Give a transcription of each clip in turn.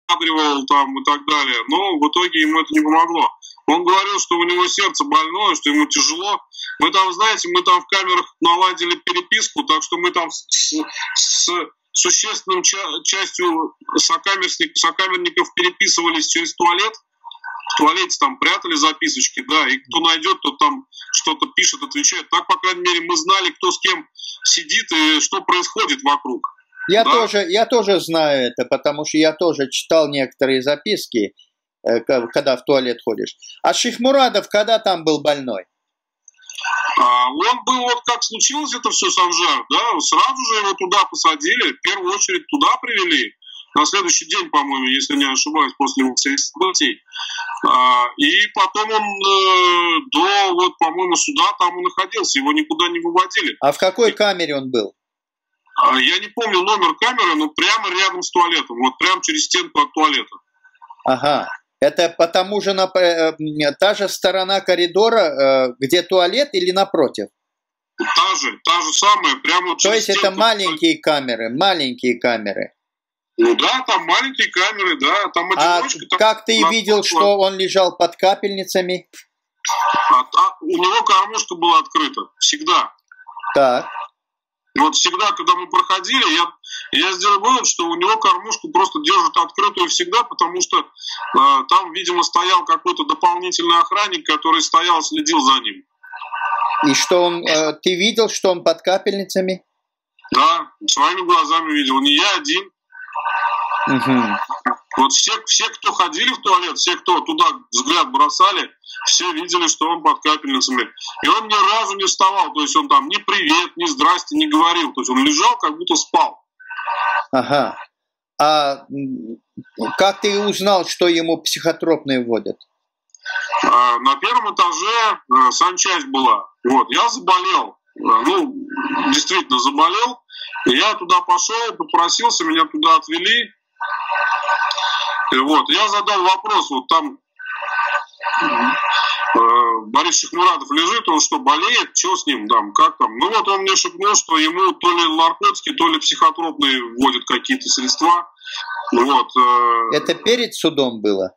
подбадривал там и так далее, но в итоге ему это не помогло. Он говорил, что у него сердце больное, что ему тяжело. Мы там, знаете, мы там в камерах наладили переписку, так что мы там с существенным частью сокамерников переписывались через туалет. В туалете там прятали записочки, да, и кто найдет, тот там что-то пишет, отвечает. Так, по крайней мере, мы знали, кто с кем сидит и что происходит вокруг. Я тоже знаю это, потому что я тоже читал некоторые записки, когда в туалет ходишь. А Шихмурадов когда там был больной? Он был, вот как случилось это все с Анжар, да, сразу же его туда посадили, в первую очередь туда привели, на следующий день, по-моему, если не ошибаюсь, после событий. И потом он до, вот, по-моему, суда там и находился, его никуда не выводили. А в какой камере он был? Я не помню номер камеры, но прямо рядом с туалетом, вот прямо через стенку от туалета. Ага. Это потому же та же сторона коридора, где туалет, или напротив? Та же самая, прямо через То есть стенку. это маленькие камеры? Ну да, там маленькие камеры, да, там одиночка. А как ты видел, что он лежал под капельницами? У него кормушка была открыта, всегда. Так. Вот всегда, когда мы проходили, я сделал вывод, что у него кормушку просто держат открытую всегда, потому что там, видимо, стоял какой-то дополнительный охранник, который стоял, следил за ним. И что ты видел, что он под капельницами? Да, своими глазами видел, не я один. Угу. Вот все, кто ходили в туалет, все, кто туда взгляд бросали, все видели, что он под капельницами. И он ни разу не вставал, то есть он там ни привет, ни здрасте не говорил. То есть он лежал, как будто спал. Ага. А как ты узнал, что ему психотропные вводят? На первом этаже санчасть была. Вот, я заболел. Ну, действительно заболел. Я туда пошел, попросился, меня туда отвели. И вот, я задал вопрос, вот там Борис Шихмурадов лежит, он что, болеет, что с ним там, как там? Ну вот он мне шепнул, что ему то ли наркотики, то ли психотропные вводят какие-то средства. Вот. Это перед судом было?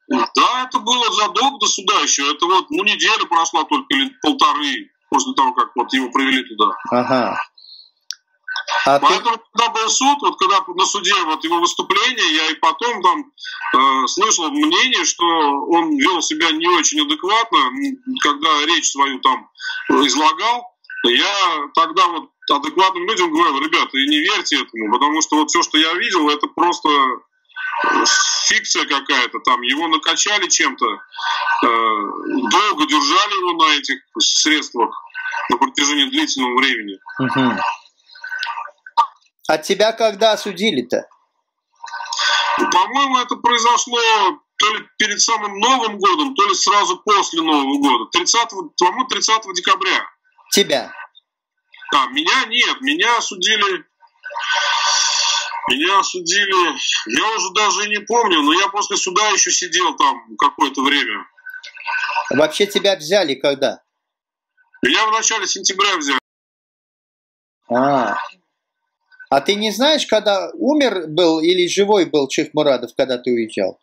Да, это было задолго до суда еще. Это вот, неделя прошла только, или полторы, после того, как вот его привели туда. Ага. Поэтому, когда был суд, вот когда на суде вот его выступление, я и потом там слышал мнение, что он вел себя не очень адекватно, когда речь свою там излагал. Я тогда вот адекватным людям говорил: ребята, не верьте этому, потому что вот все, что я видел, это просто фикция какая-то. Там его накачали чем-то, долго держали его на этих средствах на протяжении длительного времени. Угу. А тебя когда осудили-то? По-моему, это произошло то ли перед самым Новым годом, то ли сразу после Нового года. 30 декабря. Тебя? Да, меня нет. Меня осудили, я уже даже не помню, но я после суда еще сидел там какое-то время. Вообще тебя взяли когда? Меня в начале сентября взяли. А ты не знаешь, когда умер был или живой был Шихмурадов, когда ты уезжал?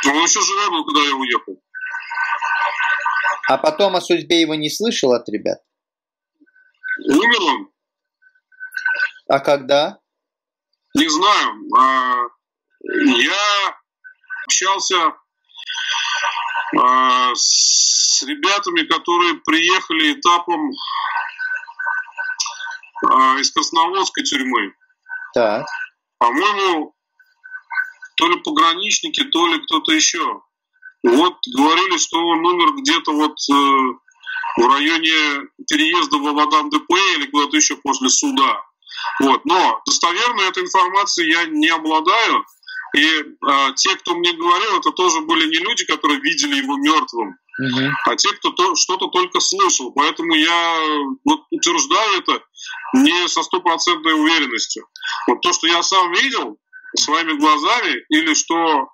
Он еще живой был, когда я уехал. А потом о судьбе его не слышал от ребят? Умер он. А когда? Не знаю. Я общался с ребятами, которые приехали этапом из Красноводской тюрьмы. Так. По-моему, то ли пограничники, то ли кто-то еще. Вот говорили, что он умер где-то вот в районе переезда в Володан-ДП или куда-то еще после суда. Вот. Но достоверно этой информации я не обладаю. И те, кто мне говорил, это тоже были не люди, которые видели его мертвым, а те, кто что-то только слышал. Поэтому я вот утверждаю это не со стопроцентной уверенностью. Вот то, что я сам видел своими глазами, или что,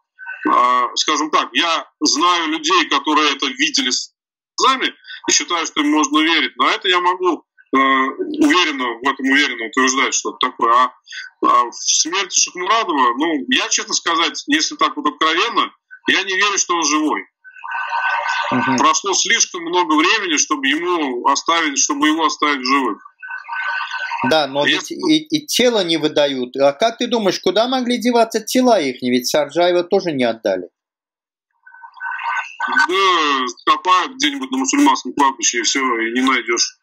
скажем так, я знаю людей, которые это видели глазами, и считаю, что им можно верить. На это я могу уверенно утверждать что-то такое. А в смерти Шахмурадова, ну, я, честно сказать, если так вот откровенно, я не верю, что он живой. Прошло слишком много времени, чтобы его оставить в живых. Да, но ведь и тело не выдают. А как ты думаешь, куда могли деваться тела их? Ведь Сарджаева тоже не отдали. Да, копают где-нибудь на мусульманском кладбище, и все, и не найдешь.